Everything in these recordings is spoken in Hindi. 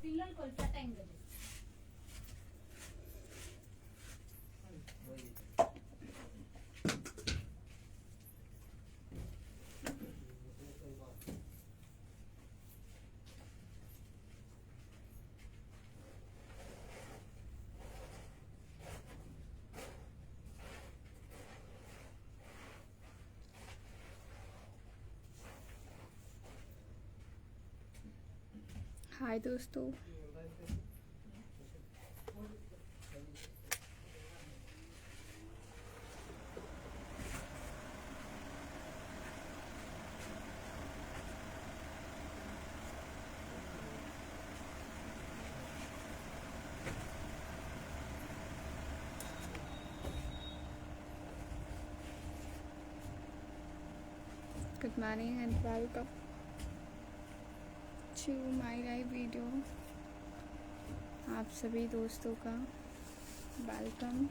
పిల్లలు కొలిసా టైం కదా हाय दोस्तों, good morning and welcome to my live video. आप सभी दोस्तों का welcome.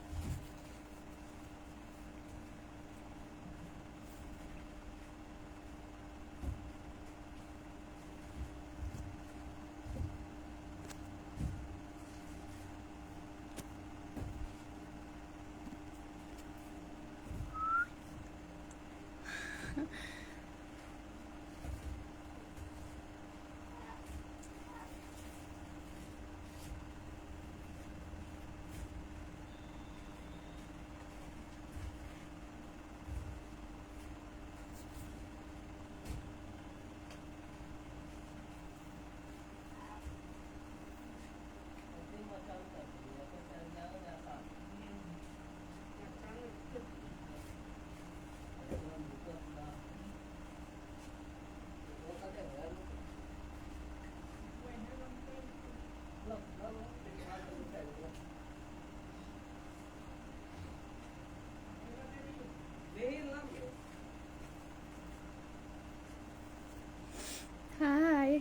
Hi,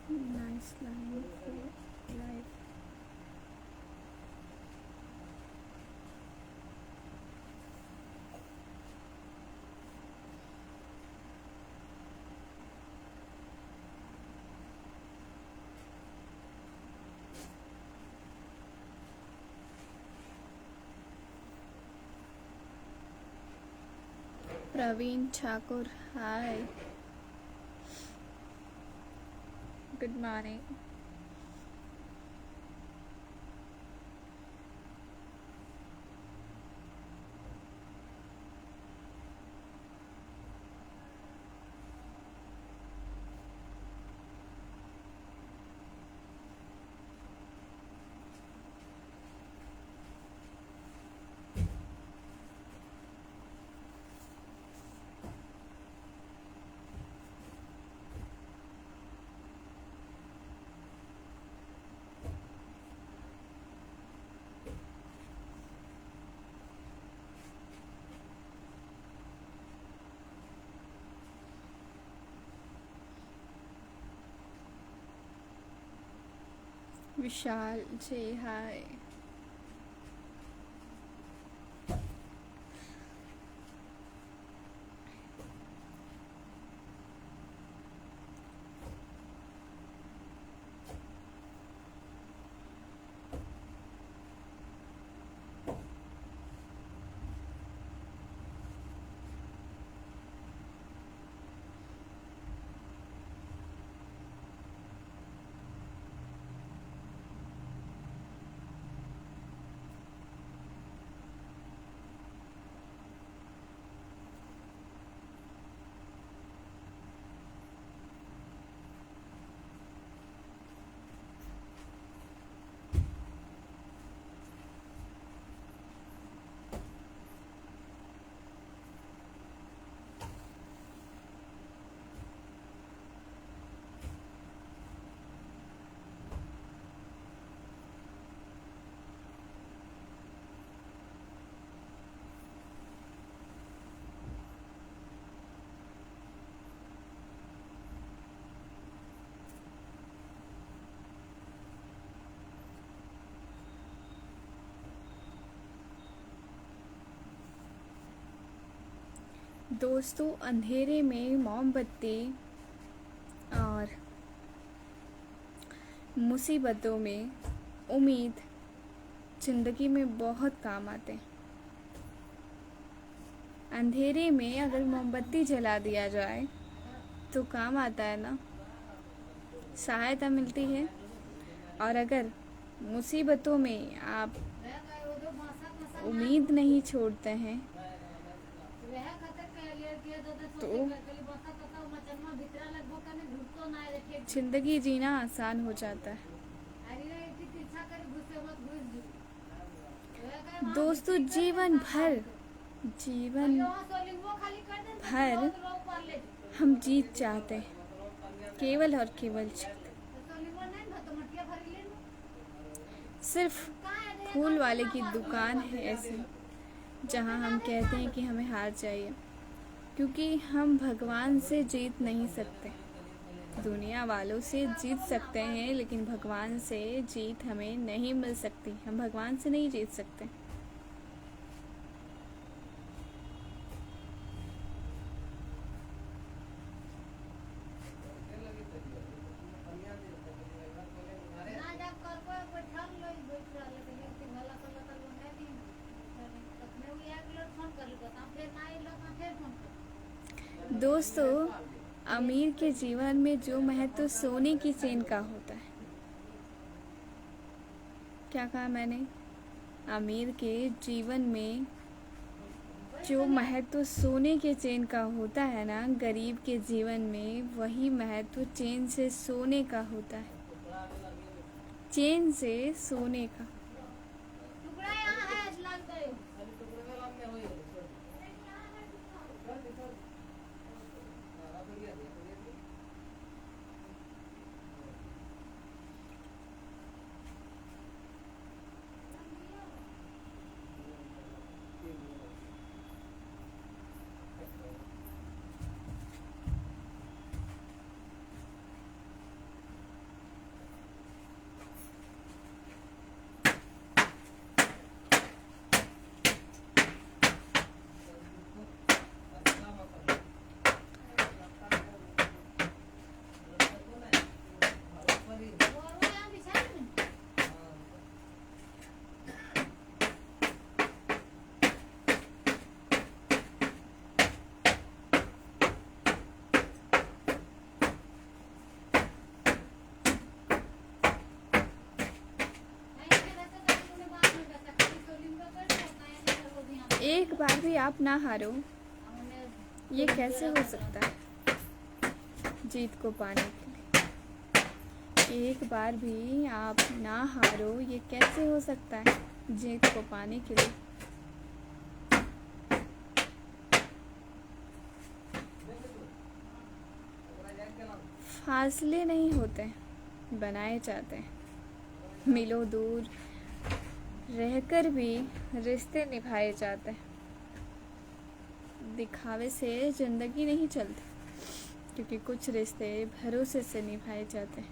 nice live. Praveen Thakur, hi, good morning. Vishal ji, hi. दोस्तों, अंधेरे में मोमबत्ती और मुसीबतों में उम्मीद ज़िंदगी में बहुत काम आते हैं। अंधेरे में अगर मोमबत्ती जला दिया जाए तो काम आता है ना, सहायता मिलती है। और अगर मुसीबतों में आप उम्मीद नहीं छोड़ते हैं तो जिंदगी जीना आसान हो जाता है। दोस्तों, जीवन भर हम जीत चाहते हैं, केवल और केवल जीत। सिर्फ फूल वाले की दुकान है ऐसी जहां हम कहते हैं कि हमें हार चाहिए, क्योंकि हम भगवान से जीत नहीं सकते। दुनिया वालों से जीत सकते हैं, लेकिन भगवान से जीत हमें नहीं मिल सकती। हम भगवान से नहीं जीत सकते। दोस्तों, अमीर के जीवन में जो महत्व सोने की चेन का होता है। क्या कहा मैंने? अमीर के जीवन में जो महत्व सोने के चेन का होता है ना, गरीब के जीवन में वही महत्व चेन से सोने का होता है। चेन से सोने का। एक बार भी आप ना हारो, ये कैसे हो सकता है? जीत को पाने के लिए एक बार भी आप ना हारो, ये कैसे हो सकता है? जीत को पाने के लिए फासले नहीं होते, बनाए जाते हैं। मिलो दूर रहकर भी रिश्ते निभाए जाते हैं। दिखावे से जिंदगी नहीं चलती, क्योंकि कुछ रिश्ते भरोसे से निभाए जाते हैं।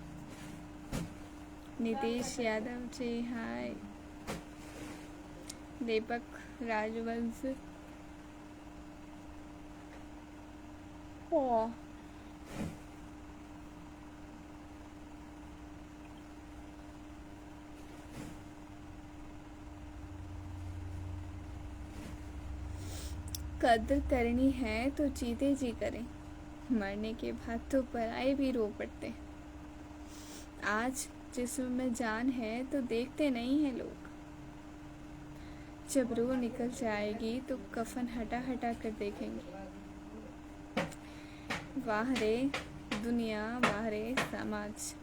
नीतीश यादव जी हाय। दीपक राजवंश ओ कदर करनी है तो जीते जी करें, मरने के बाद तो पराए भी रो पड़ते। आज जिस्म में जान है तो देखते नहीं हैं लोग, जब रूह निकल जाएगी तो कफन हटा हटा कर देखेंगे। वाह रे दुनिया, वाह रे समाज।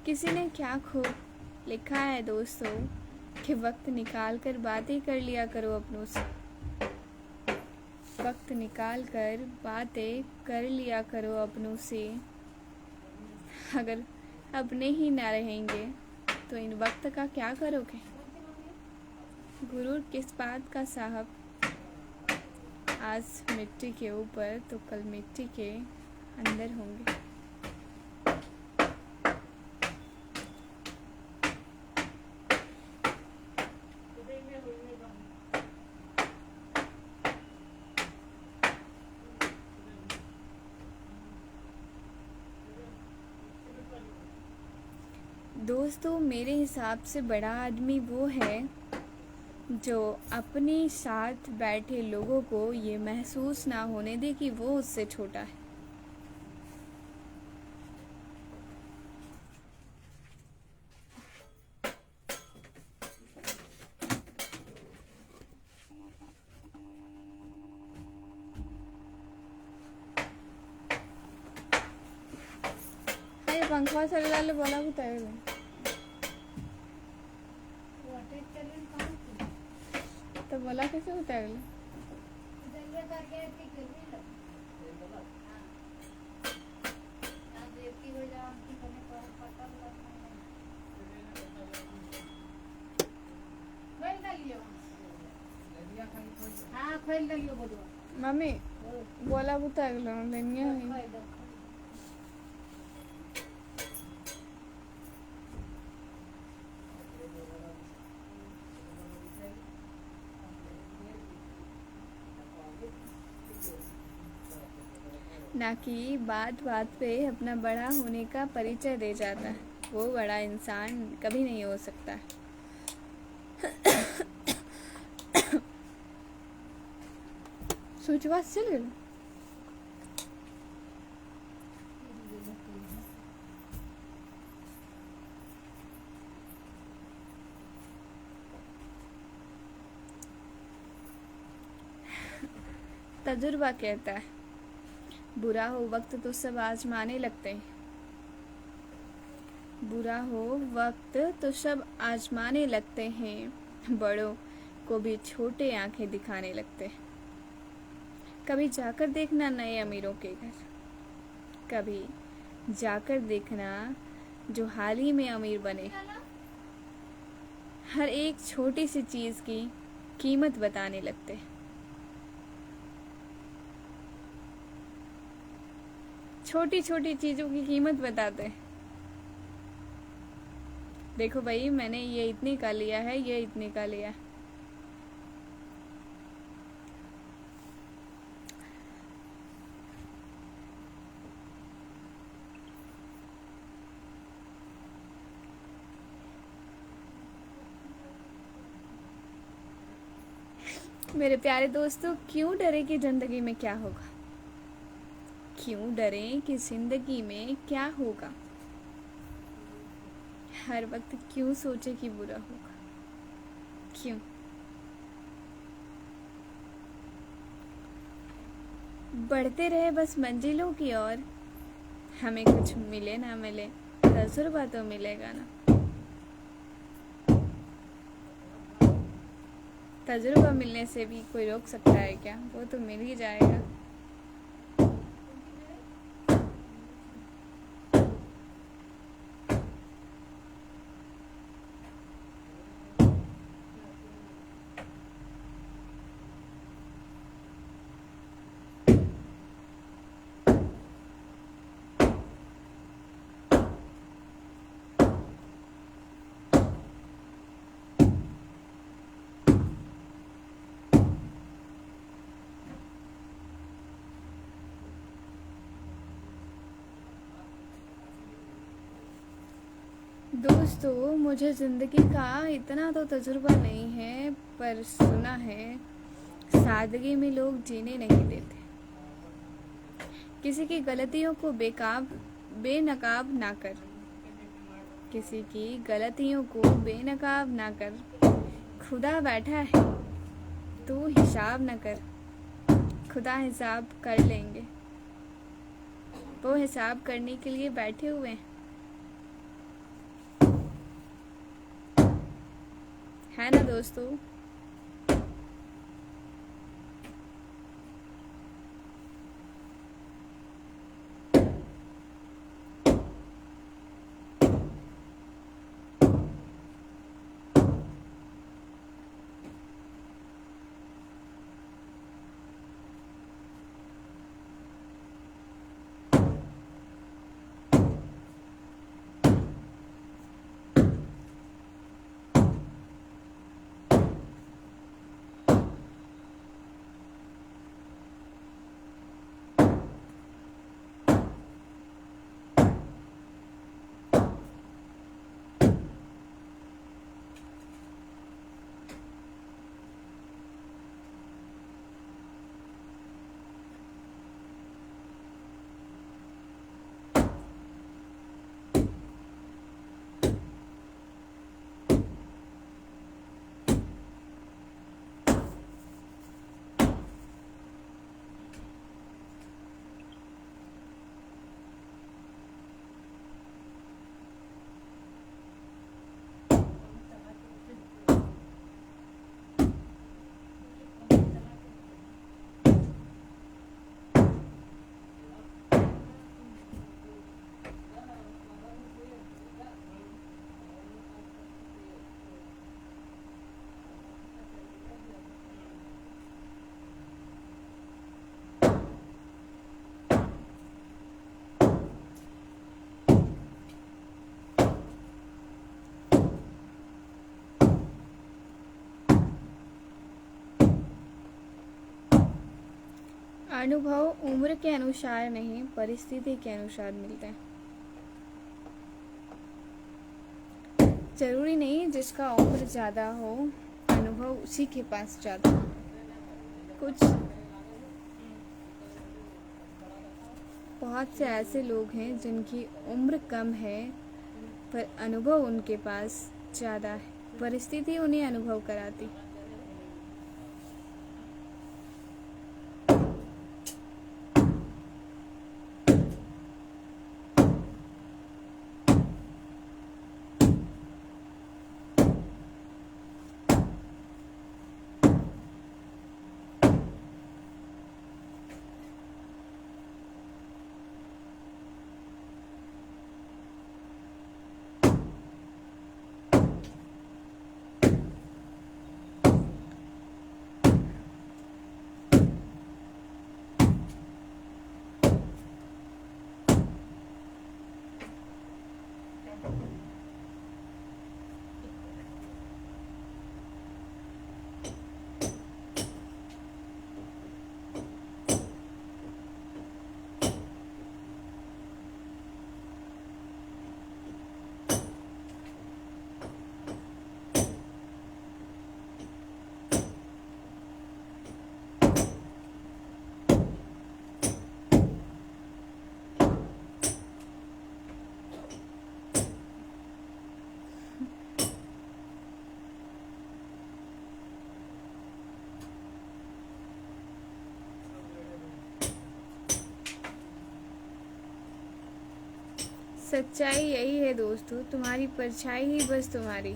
किसी ने क्या खूब लिखा है दोस्तों कि वक्त निकाल कर बातें कर लिया करो अपनों से। वक्त निकाल कर बातें कर लिया करो अपनों से। अगर अपने ही ना रहेंगे तो इन वक्त का क्या करोगे? गुरूर किस बात का साहब? आज मिट्टी के ऊपर तो कल मिट्टी के अंदर होंगे। दोस्तों, मेरे हिसाब से बड़ा आदमी वो है जो अपने साथ बैठे लोगों को ये महसूस ना होने दे कि वो उससे छोटा है। अरे पंखा चला ले बोला भी तय तो बोला कैसे होता है अगला मम्मी बोला भी तो अगला लेंगे ना कि बात बात पे अपना बड़ा होने का परिचय दे जाता है। वो बड़ा इंसान कभी नहीं हो सकता। सोचवा चल गया। तजुर्बा कहता है बुरा हो वक्त तो सब आजमाने लगते हैं। बुरा हो वक्त तो सब आजमाने लगते हैं। बड़ों को भी छोटे आंखें दिखाने लगते हैं। कभी जाकर देखना नए अमीरों के घर, कभी जाकर देखना जो हाल ही में अमीर बने। हर एक छोटी सी चीज की कीमत बताने लगते हैं। छोटी छोटी चीजों की कीमत बताते हैं। देखो भाई, मैंने ये इतने का लिया है, ये इतने का लिया है। मेरे प्यारे दोस्तों, क्यों डरे कि जिंदगी में क्या होगा? क्यों डरें कि जिंदगी में क्या होगा? हर वक्त क्यों सोचे कि बुरा होगा? क्यों? बढ़ते रहे बस मंजिलों की ओर। हमें कुछ मिले ना मिले, तजुर्बा तो मिलेगा ना। तजुर्बा मिलने से भी कोई रोक सकता है क्या? वो तो मिल ही जाएगा। दोस्तों, मुझे ज़िंदगी का इतना तो तजुर्बा नहीं है, पर सुना है सादगी में लोग जीने नहीं देते। किसी की गलतियों को बेनकाब ना कर। किसी की गलतियों को बेनकाब ना कर। खुदा बैठा है, तू हिसाब ना कर। खुदा हिसाब कर लेंगे। वो हिसाब करने के लिए बैठे हुए हैं। है ना दोस्तों? अनुभव उम्र के अनुसार नहीं, परिस्थिति के अनुसार मिलते हैं। जरूरी नहीं जिसका उम्र ज़्यादा हो अनुभव उसी के पास ज़्यादा। कुछ बहुत से ऐसे लोग हैं जिनकी उम्र कम है पर अनुभव उनके पास ज़्यादा है, परिस्थिति उन्हें अनुभव कराती। सच्चाई यही है दोस्तों, तुम्हारी परछाई ही बस तुम्हारी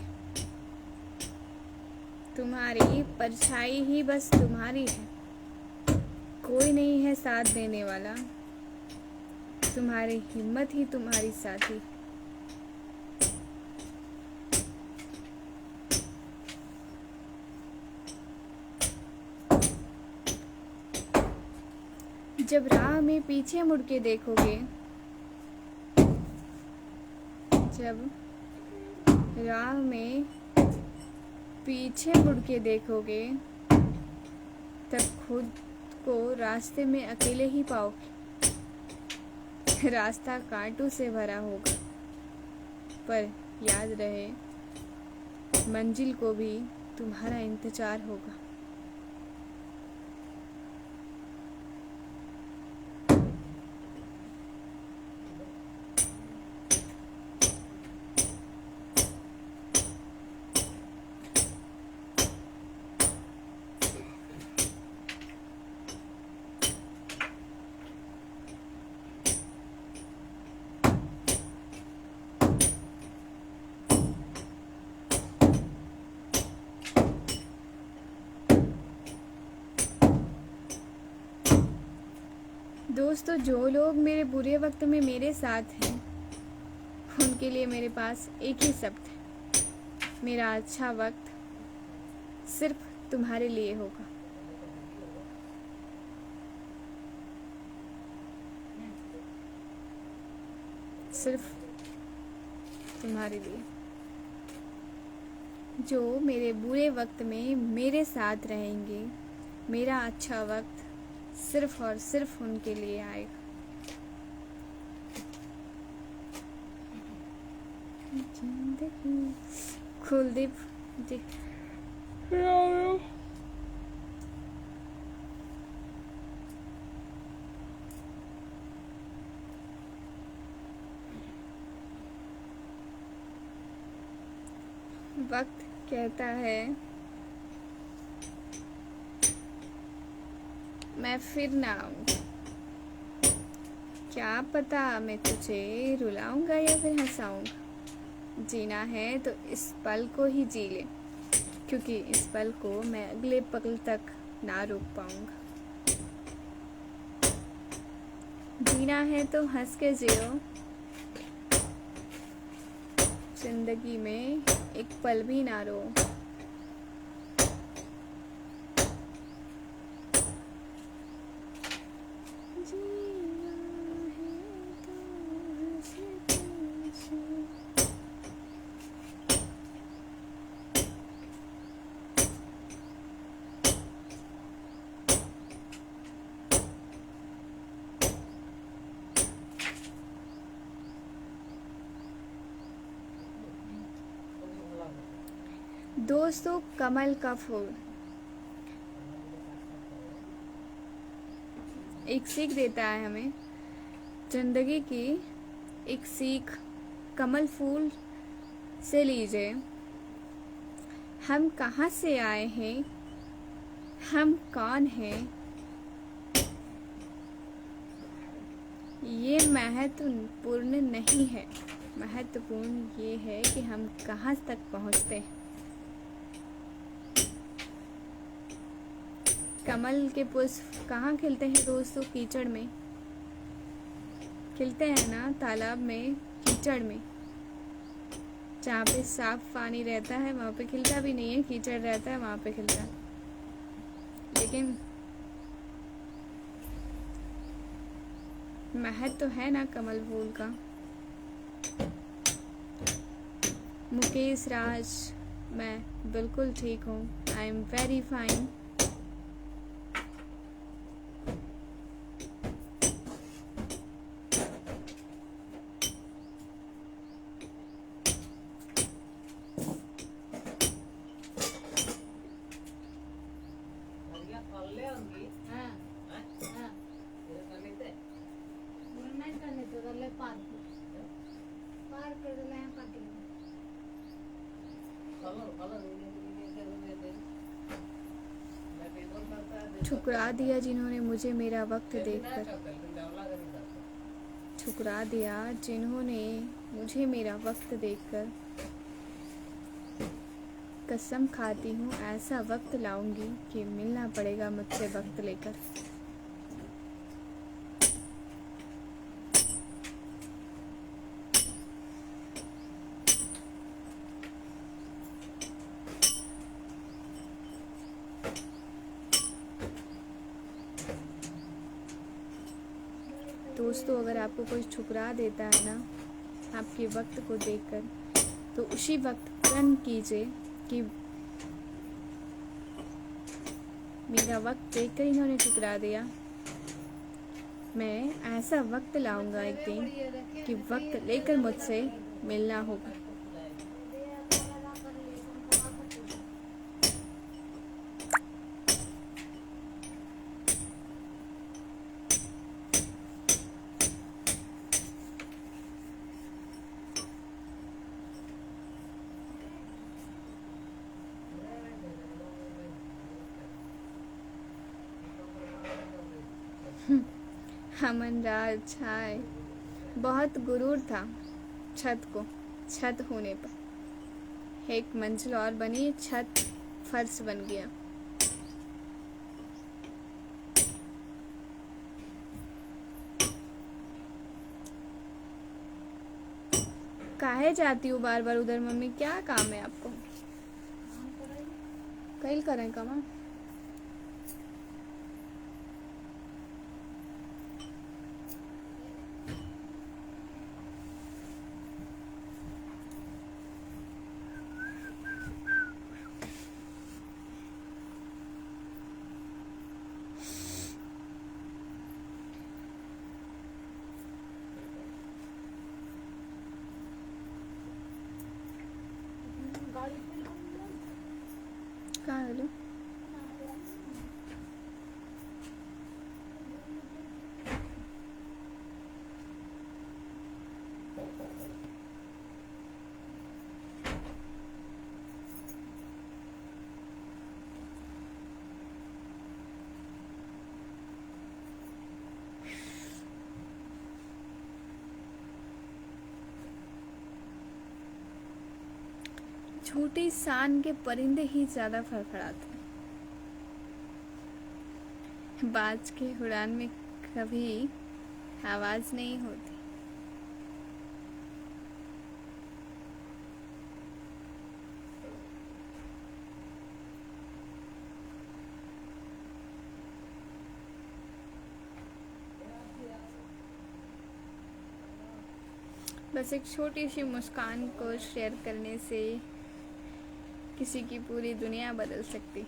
परछाई ही बस तुम्हारी है। कोई नहीं है साथ देने वाला, तुम्हारी हिम्मत ही तुम्हारी साथी। जब राह में पीछे मुड़ के देखोगे, जब राह में पीछे मुड़ के देखोगे तब खुद को रास्ते में अकेले ही पाओगे। रास्ता कांटों से भरा होगा पर याद रहे मंजिल को भी तुम्हारा इंतजार होगा। दोस्तों, जो लोग मेरे बुरे वक्त में मेरे साथ हैं उनके लिए मेरे पास एक ही शब्द है, मेरा अच्छा वक्त सिर्फ तुम्हारे लिए होगा। सिर्फ तुम्हारे लिए। जो मेरे बुरे वक्त में मेरे साथ रहेंगे, मेरा अच्छा वक्त सिर्फ और सिर्फ उनके लिए आएगा। कुलदीप जी, वक्त कहता है मैं फिर ना आऊंगा। क्या पता मैं तुझे रुलाऊंगा या फिर हंसाऊंगा। जीना है तो इस पल को ही जी ले, क्योंकि इस पल को मैं अगले पल तक ना रोक पाऊंगा। जीना है तो हंस के जियो, जिंदगी में एक पल भी ना रो। दोस्तों, कमल का फूल एक सीख देता है हमें, जिंदगी की एक सीख कमल फूल से लीजिए। हम कहाँ से आए हैं, हम कौन हैं, ये महत्वपूर्ण नहीं है। महत्वपूर्ण ये है कि हम कहाँ तक पहुँचते हैं। कमल के पुष्प कहाँ खिलते हैं दोस्तों? कीचड़ में खिलते हैं ना, तालाब में, कीचड़ में। जहाँ पे साफ पानी रहता है वहाँ पे खिलता भी नहीं है, कीचड़ रहता है वहाँ पे खिलता है। लेकिन महत्व तो है ना कमल फूल का। मुकेश राज, मैं बिल्कुल ठीक हूँ। I am very fine. ठुकरा दिया जिन्होंने मुझे मेरा वक्त देखकर, ठुकरा दिया जिन्होंने मुझे मेरा वक्त देखकर। कसम खाती हूँ ऐसा वक्त लाऊंगी कि मिलना पड़ेगा मुझसे वक्त लेकर। दोस्तों, अगर आपको कोई ठुकरा देता है ना आपके वक्त को देखकर, तो उसी वक्त प्रण कीजिए कि मेरा वक्त देखकर इन्होंने ठुकरा दिया। मैं ऐसा वक्त लाऊंगा एक दिन कि वक्त लेकर मुझसे मिलना होगा। अमन राज, हाय। बहुत गुरूर था छत होने पर। एक मंजिल और बनी, छत फर्श बन गया। काहे जाती हूँ बार बार उधर मम्मी? क्या काम है आपको? कल करें कमा। कहाँ हेलो? छोटी शान के परिंदे ही ज्यादा फड़फड़ाते हैं। बाज के उड़ान में कभी आवाज नहीं होती। बस एक छोटी सी मुस्कान को शेयर करने से किसी की पूरी दुनिया बदल सकती।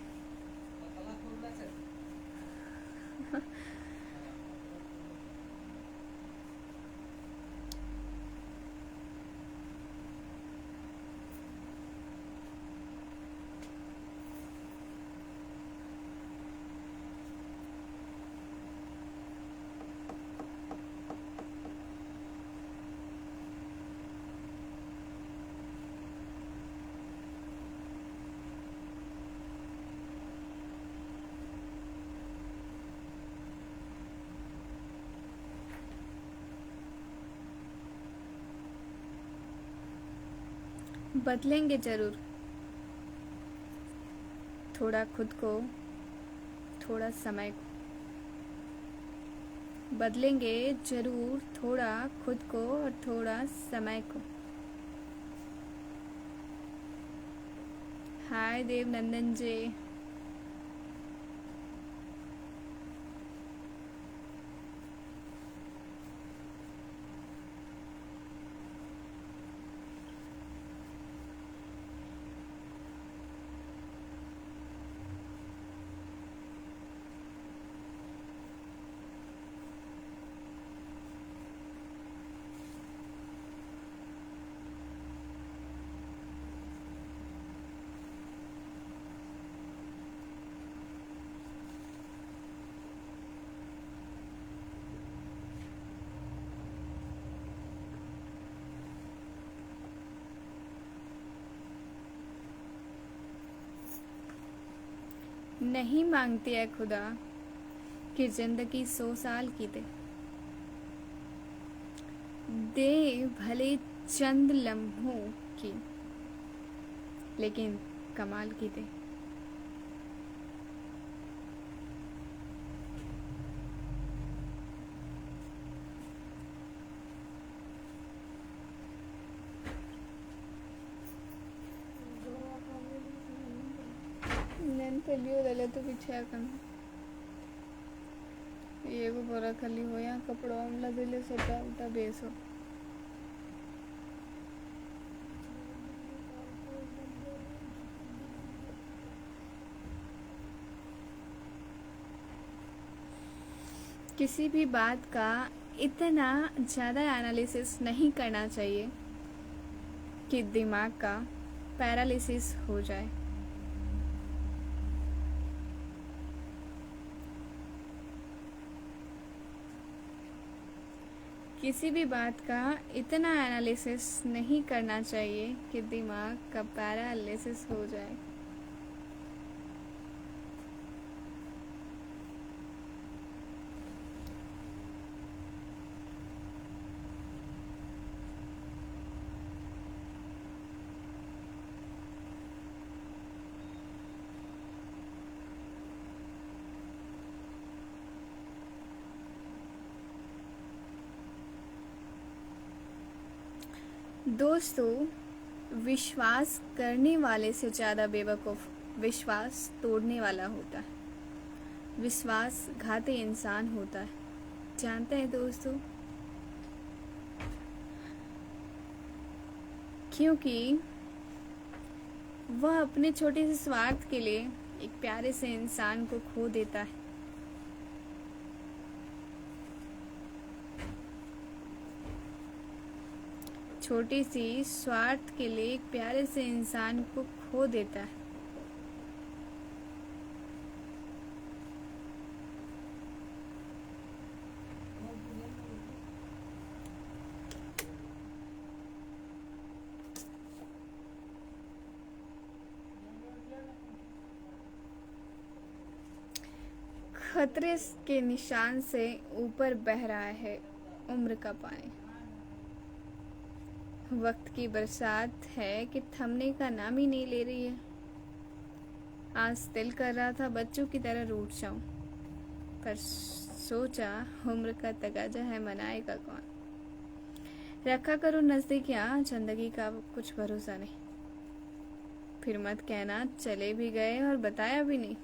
बदलेंगे जरूर, थोड़ा खुद को, थोड़ा समय को। बदलेंगे जरूर, थोड़ा खुद को और थोड़ा समय को। हाय देवनंदन जी। नहीं मांगती है खुदा कि जिंदगी 100 साल की दे, दे भले चंद लम्हों की, लेकिन कमाल की दे। नैन पहलियो ले तो पीछे करना ये को बोरा खाली हो या कपड़ो हमला दिले सोटा उटा बेसो। किसी भी बात का इतना ज़्यादा एनालिसिस नहीं करना चाहिए कि दिमाग का पैरालिसिस हो जाए। किसी भी बात का इतना एनालिसिस नहीं करना चाहिए कि दिमाग का पैरालिसिस हो जाए। दोस्तों, विश्वास करने वाले से ज़्यादा बेवकूफ़ विश्वास तोड़ने वाला होता है। विश्वासघाती इंसान होता है, जानते हैं दोस्तों, क्योंकि वह अपने छोटे से स्वार्थ के लिए एक प्यारे से इंसान को खो देता है। छोटी सी स्वार्थ के लिए एक प्यारे से इंसान को खो देता है। खतरे के निशान से ऊपर बह रहा है उम्र का पानी। वक्त की बरसात है कि थमने का नाम ही नहीं ले रही है। आज दिल कर रहा था बच्चों की तरह रूठ जाऊं, पर सोचा उम्र का तकाजा है, मनाएगा कौन। रखा करो नजदीकियां, जिंदगी का कुछ भरोसा नहीं। फिर मत कहना चले भी गए और बताया भी नहीं।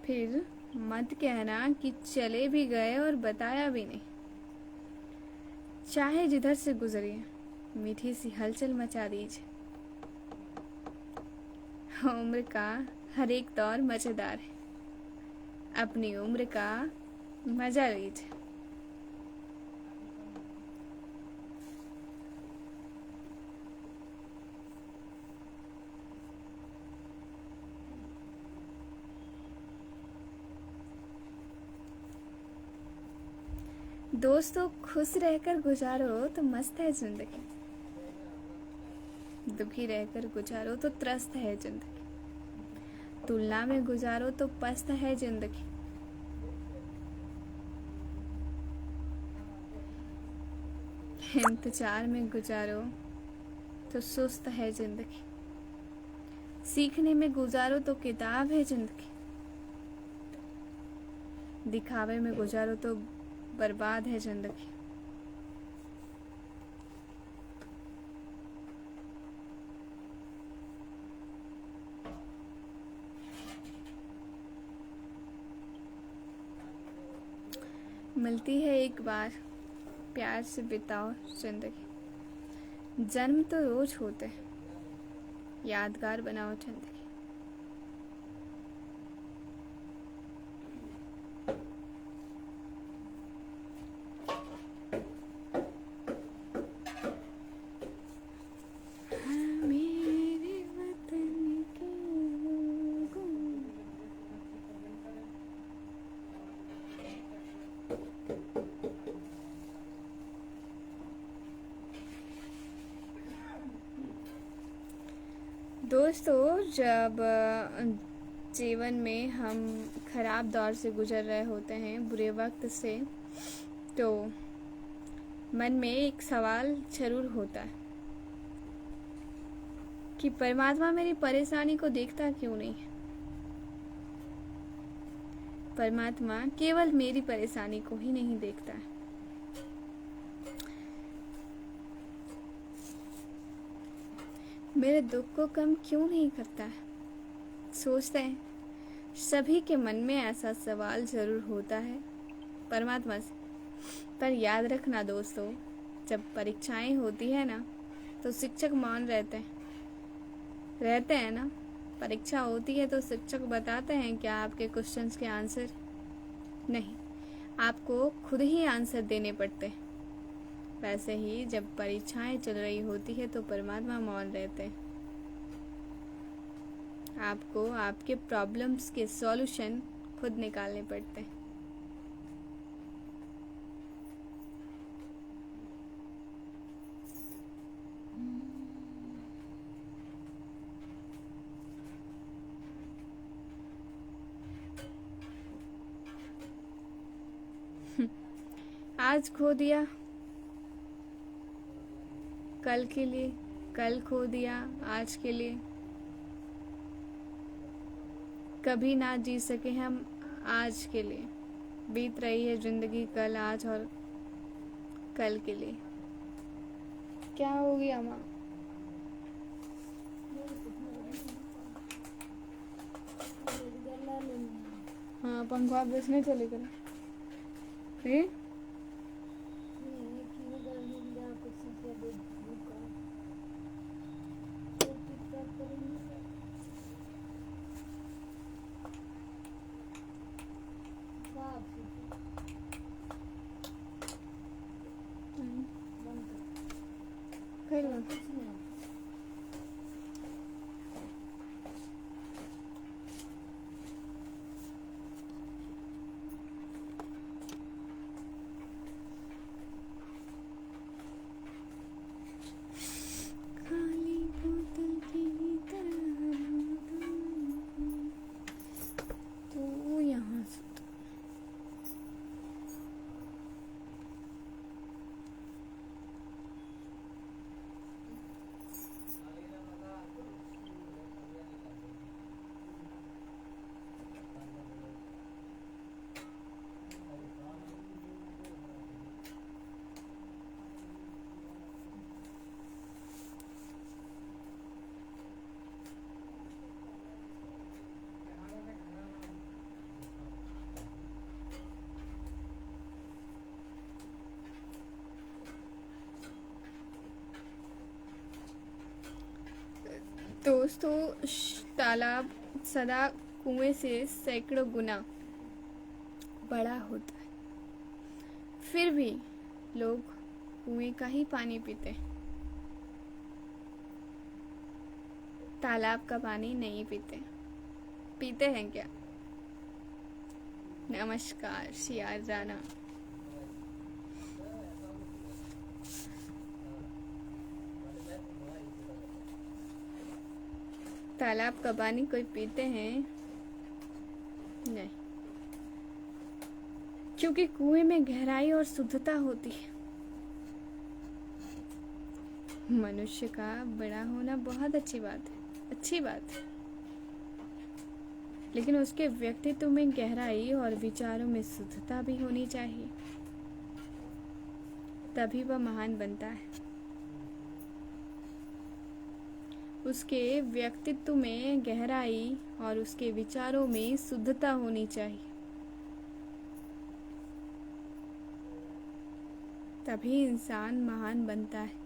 फिर मत कहना कि चले भी गए और बताया भी नहीं। चाहे जिधर से गुजरिए मीठी सी हलचल मचा दीजिए। उम्र का हर एक दौर मजेदार है, अपनी उम्र का मजा लीजिए। दोस्तों, खुश रहकर गुजारो तो मस्त है जिंदगी, दुखी रहकर गुजारो तो त्रस्त है जिंदगी, तुलना में गुजारो तो पस्त है जिंदगी। इंतजार में गुजारो तो सुस्त है जिंदगी, सीखने में गुजारो तो किताब है जिंदगी, दिखावे में गुजारो तो बर्बाद है जिंदगी। मिलती है एक बार, प्यार से बिताओ जिंदगी, जन्म तो रोज होते हैं, यादगार बनाओ जिंदगी। हाँ, मेरे वतन के लोगों। दोस्तों, जब जीवन में हम खराब दौर से गुजर रहे होते हैं, बुरे वक्त से, तो मन में एक सवाल जरूर होता है कि परमात्मा मेरी परेशानी को देखता क्यों नहीं है। परमात्मा केवल मेरी परेशानी को ही नहीं देखता है, मेरे दुख को कम क्यों नहीं करता है। सोचते हैं, सभी के मन में ऐसा सवाल जरूर होता है परमात्मा से। पर याद रखना दोस्तों, जब परीक्षाएं होती है ना, तो शिक्षक मौन रहते हैं ना। परीक्षा होती है तो शिक्षक बताते हैं क्या आपके क्वेश्चंस के आंसर? नहीं, आपको खुद ही आंसर देने पड़ते हैं। वैसे ही जब परीक्षाएं चल रही होती है तो परमात्मा मौन रहते हैं। आपको आपके प्रॉब्लम्स के सॉल्यूशन खुद निकालने पड़ते हैं। आज खो दिया कल के लिए, कल खो दिया आज के लिए, कभी ना जी सके हम आज के लिए। बीत रही है जिंदगी कल, आज और कल के लिए। क्या हो गया माँ? हाँ, पंखा बेचने चले गए। फिर खाली बोतल की तरह तो यहाँ से दोस्तों, तालाब सदा कुएं से सैकड़ों गुना बड़ा होता है, फिर भी लोग कुएं का ही पानी पीते हैं, तालाब का पानी नहीं पीते। पीते हैं क्या? नमस्कार शियार राना। तालाब का पानी कोई पीते हैं? नहीं, क्योंकि कुएं में गहराई और शुद्धता होती है। मनुष्य का बड़ा होना बहुत अच्छी बात है, अच्छी बात है, लेकिन उसके व्यक्तित्व में गहराई और विचारों में शुद्धता भी होनी चाहिए, तभी वह महान बनता है। उसके व्यक्तित्व में गहराई और उसके विचारों में शुद्धता होनी चाहिए, तभी इंसान महान बनता है।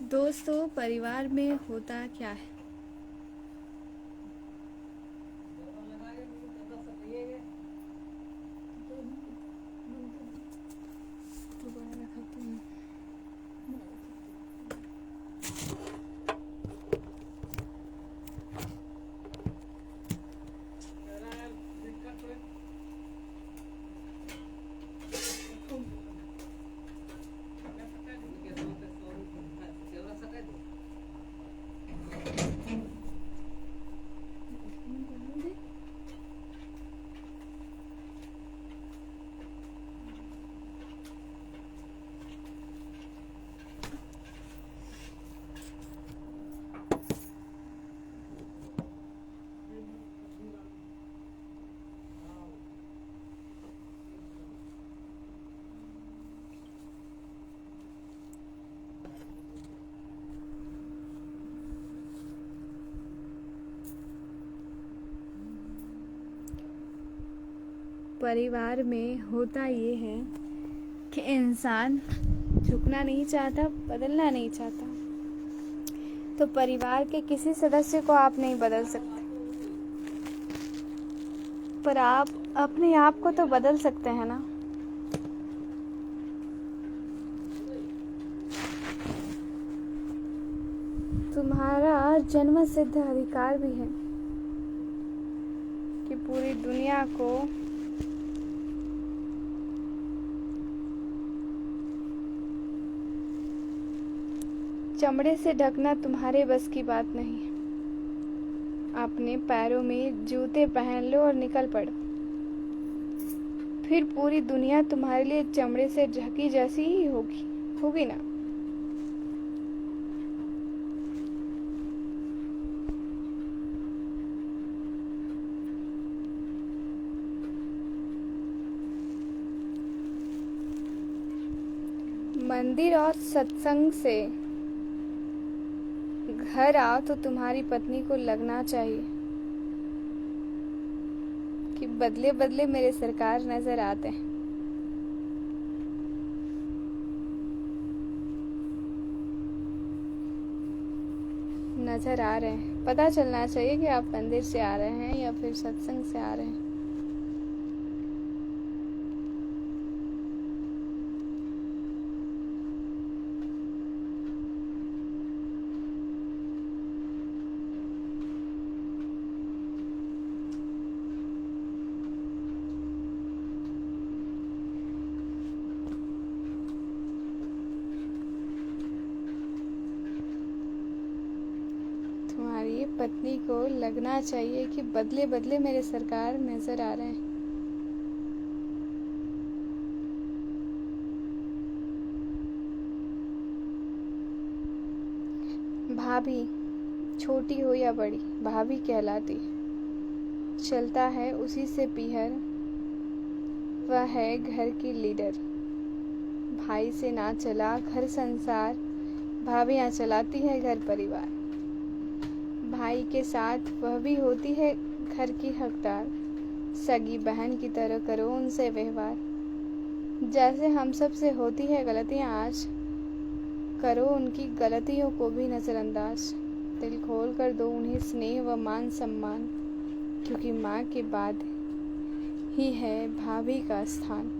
दोस्तों, परिवार में होता क्या है? परिवार में होता ये है कि इंसान झुकना नहीं चाहता, बदलना नहीं चाहता, तो परिवार के किसी सदस्य को आप नहीं बदल सकते, पर आप अपने आप को तो बदल सकते हैं ना। तुम्हारा जन्मसिद्ध अधिकार भी है कि पूरी दुनिया को चमड़े से ढकना तुम्हारे बस की बात नहीं है। अपने पैरों में जूते पहन लो और निकल पड़ो, फिर पूरी दुनिया तुम्हारे लिए चमड़े से ढकी जैसी ही होगी ना। मंदिर और सत्संग से घर आओ तो तुम्हारी पत्नी को लगना चाहिए कि बदले बदले मेरे सरकार नजर आते हैं। नजर आ रहे हैं, पता चलना चाहिए कि आप मंदिर से आ रहे हैं या फिर सत्संग से आ रहे हैं। तुम्हारी पत्नी को लगना चाहिए कि बदले बदले मेरे सरकार नजर आ रहे हैं। भाभी, छोटी हो या बड़ी, भाभी कहलाती, चलता है उसी से पीहर, वह है घर की लीडर। भाई से ना चला घर संसार, भाभियाँ चलाती है घर परिवार। भाई के साथ वह भी होती है घर की हकदार, सगी बहन की तरह करो उनसे व्यवहार। जैसे हम सब से होती है गलतियाँ आज, करो उनकी गलतियों को भी नज़रअंदाज। दिल खोल कर दो उन्हें स्नेह व मान सम्मान, क्योंकि माँ के बाद ही है भाभी का स्थान।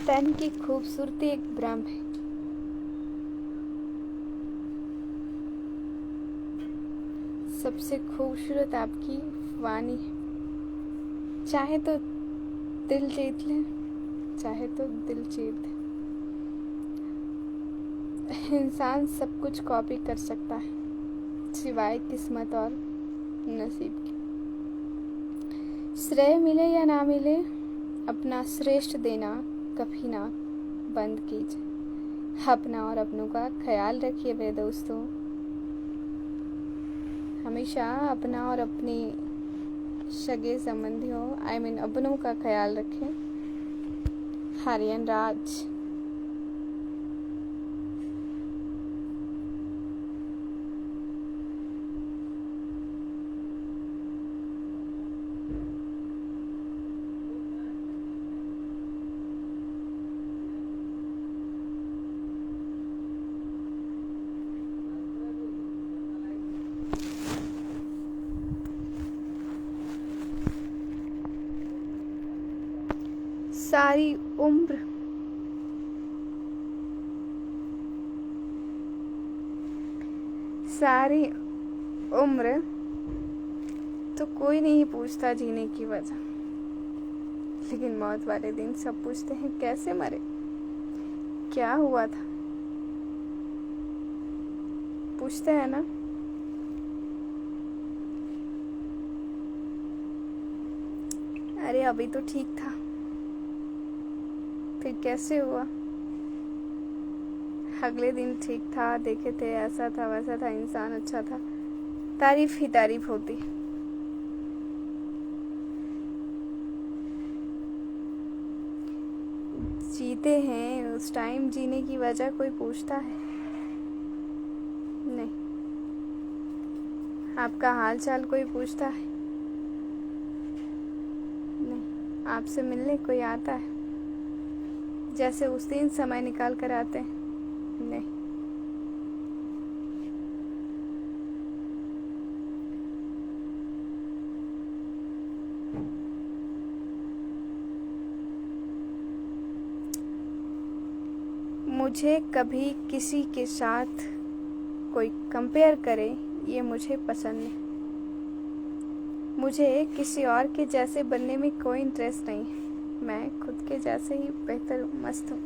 तन की खूबसूरती एक भ्रम है। सबसे खूबसूरत आपकी वाणी है। चाहे तो दिल जीत ले, चाहे तो दिल जीत दे। इंसान सब कुछ कॉपी कर सकता है सिवाय किस्मत और नसीब के। श्रेय मिले या ना मिले, अपना श्रेष्ठ देना कभी ना बंद कीजिए। अपना और अपनों का ख्याल रखिए मेरे दोस्तों। हमेशा अपना और अपनी सगे संबंधियों अपनों का ख्याल रखें। आर्यन राज। सारी उम्र सारी उम्र तो कोई नहीं पूछता जीने की वजह, लेकिन मौत वाले दिन सब पूछते हैं कैसे मरे, क्या हुआ था। पूछते हैं ना। अरे अभी तो ठीक था, फिर कैसे हुआ। अगले दिन ठीक था, देखे थे ऐसा था वैसा था, इंसान अच्छा था, तारीफ ही तारीफ होती। जीते हैं उस टाइम, जीने की वजह कोई पूछता है नहीं। आपका हाल चाल कोई पूछता है नहीं। आपसे मिलने कोई आता है जैसे उस दिन समय निकाल कर आते हैं नहीं। मुझे कभी किसी के साथ कोई कंपेयर करे ये मुझे पसंद नहीं। मुझे किसी और के जैसे बनने में कोई इंटरेस्ट नहीं है। मैं खुद के जैसे ही बेहतर मस्त हूँ।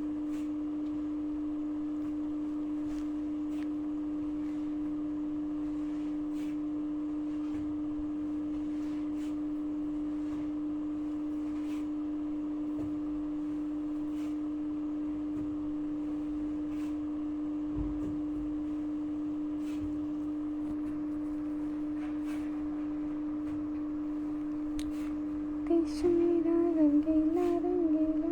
देश मेरा रंगीला रंगीला।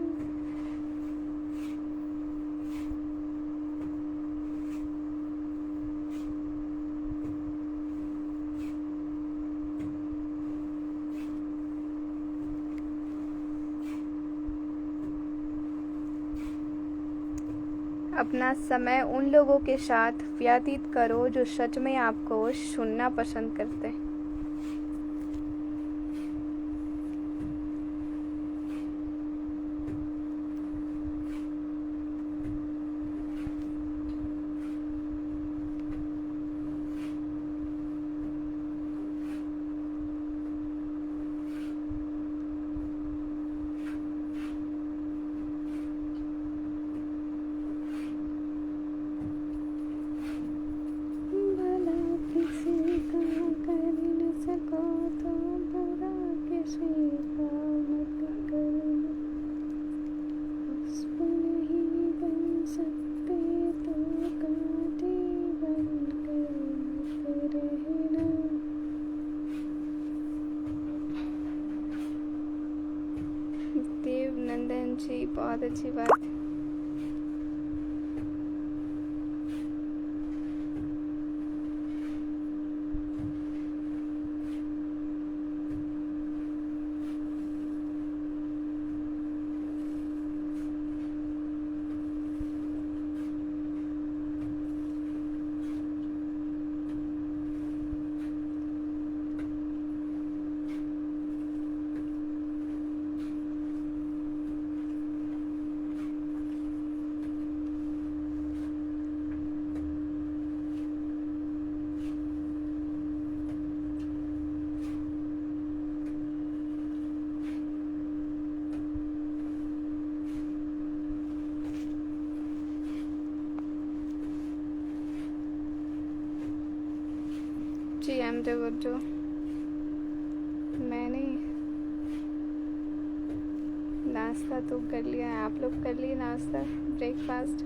अपना समय उन लोगों के साथ व्यतीत करो जो सच में आपको सुनना पसंद करते हैं। भला किसी का कर न सको तो बुरा किसी का मत करना। पुष्प नहीं बन सकते तो कांटे बन कर मत रहना। देवनंदन जी, बहुत अच्छी बात। छोटे बच्चों, मैंने नाश्ता तो कर लिया है। आप लोग कर लिए नाश्ता, ब्रेकफास्ट?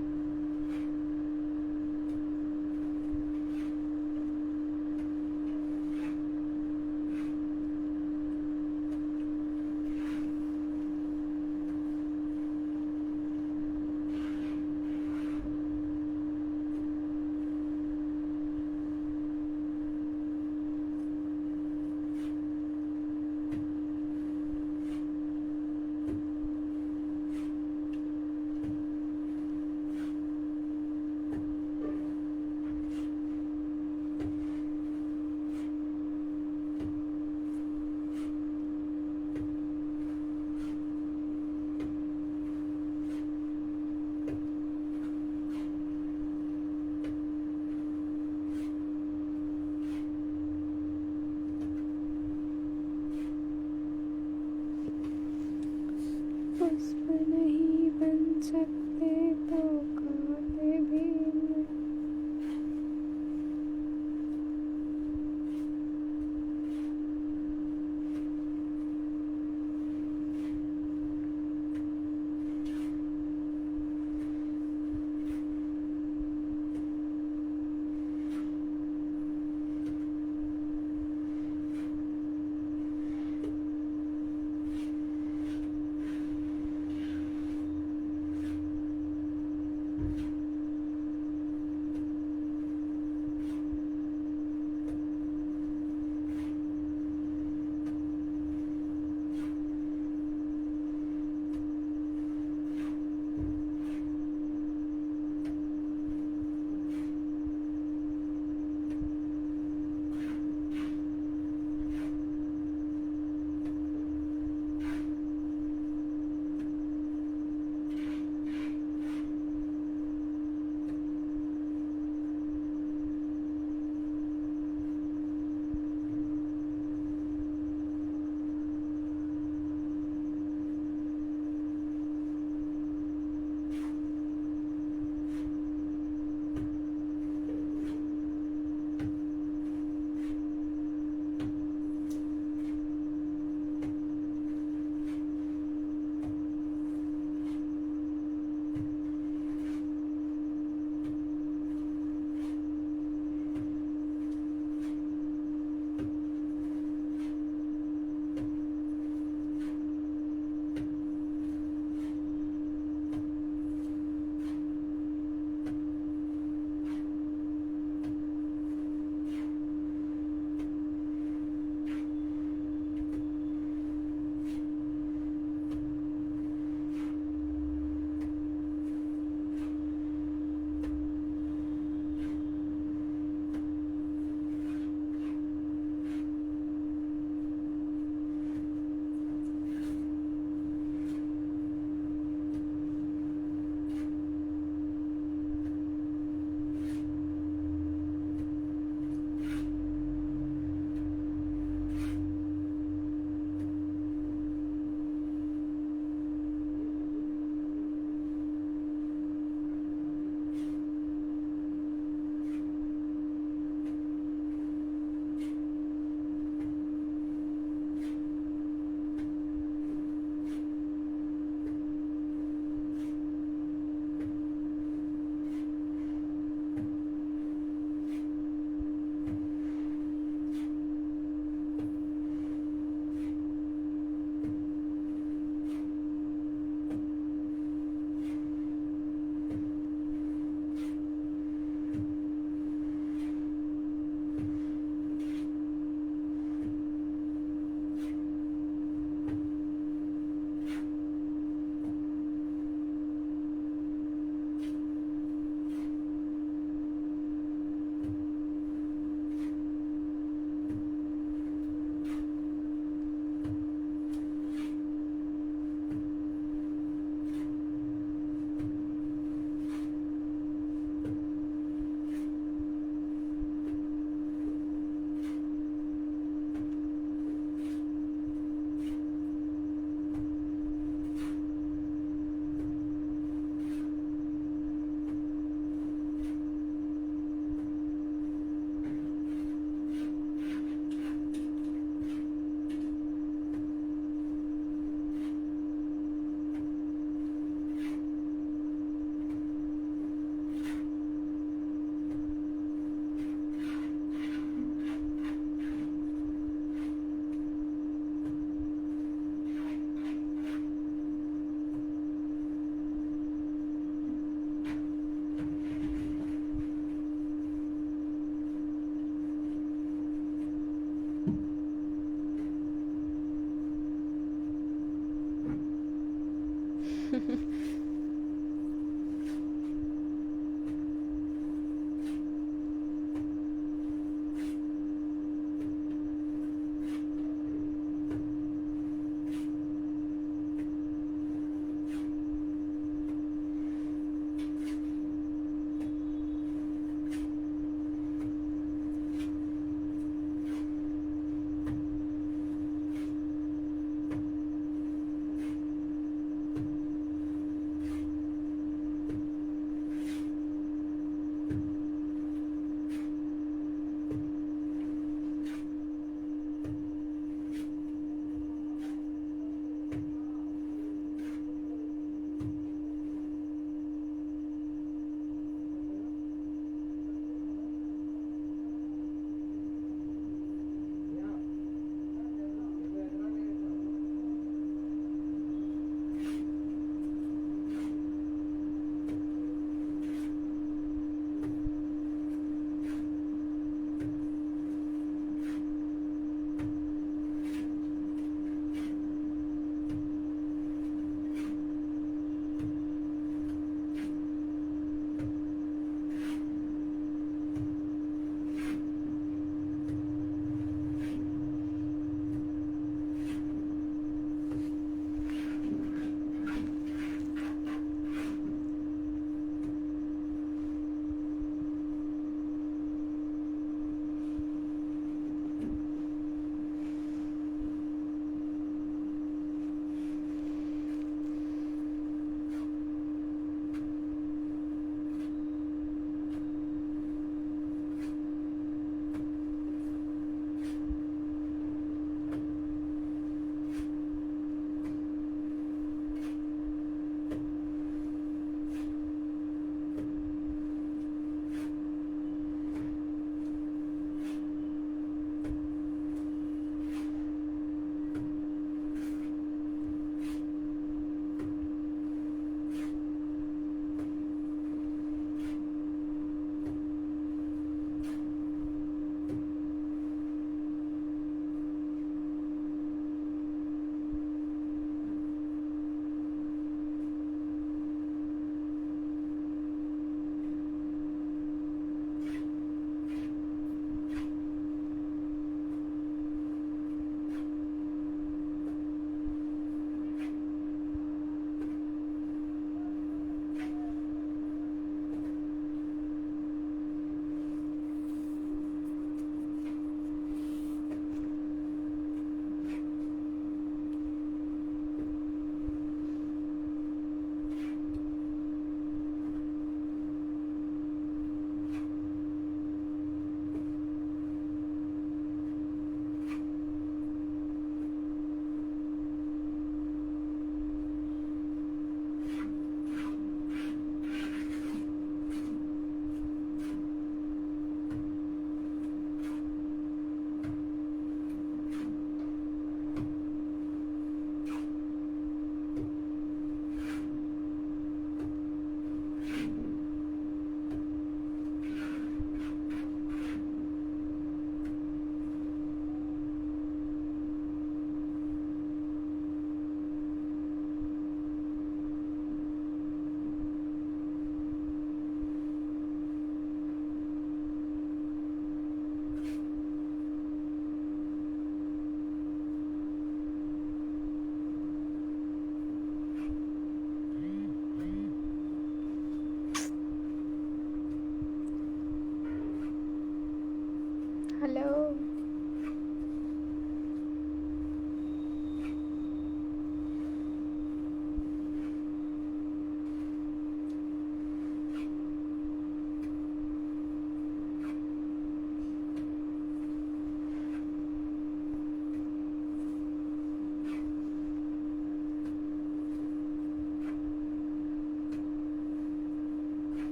पुष्प नहीं बन सकते तो कांटे भी नहीं।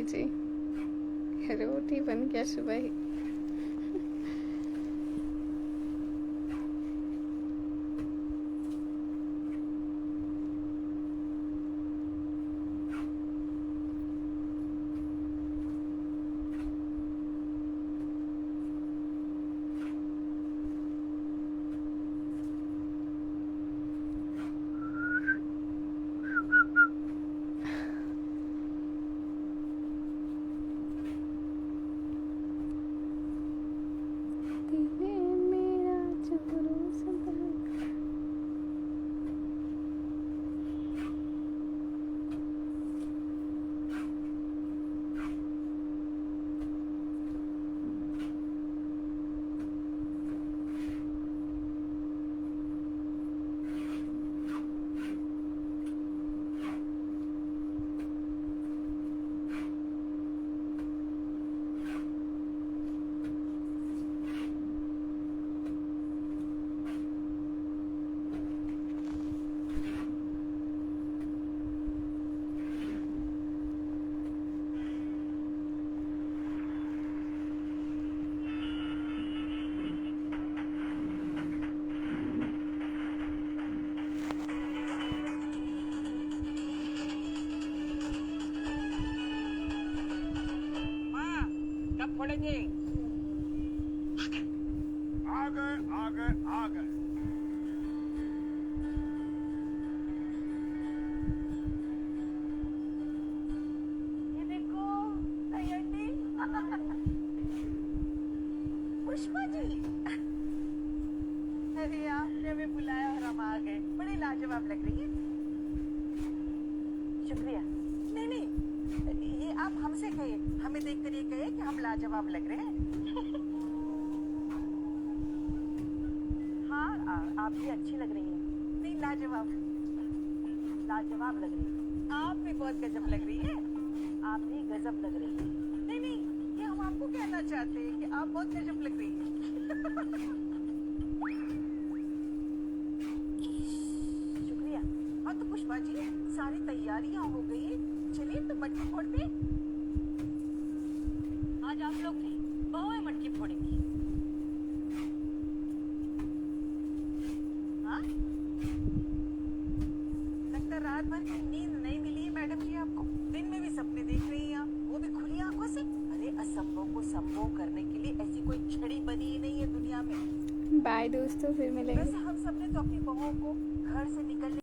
जी रोटी बन गया सुबह ही। मेरा चुरू संपर्क कब खोलेंगे? आ गए आ गए आ गए। ये देखो अंडी। पुष्पा जी, अरे आपने हमें बुलाया और हम आ गए। बड़ी लाजवाब लग रही है। शुक्रिया। नहीं नहीं, ये आप हमसे कहे, हमें देखकर ये कहे कि हम लाजवाब लग रहे हैं। हाँ, आप भी अच्छी लग रही हैं। नहीं, लाजवाब लाजवाब लग रही है। आप भी बहुत गजब लग रही है। आप भी गजब लग रही है। नहीं नहीं, ये हम आपको कहना चाहते हैं कि आप बहुत गजब लग रही है। शुक्रिया। हाँ तो पुष्पा जी, सारी तैयारियां हो गई, चलिए तो मटकी फोड़ते। आज आप लोग नहीं, बहुएं मटकी फोड़ेंगी। हाँ, लगता है रात भर की नींद नहीं मिली है मैडम जी आपको। दिन में भी सपने देख रही हैं आप, वो भी खुली आंखों से। अरे असंभव को संभव करने के लिए ऐसी कोई छड़ी बनी ही नहीं है दुनिया में। बाय दोस्तों, फिर मिलेंगे। वैसे हम सबने तो अपनी बहुओं को घर से निकलने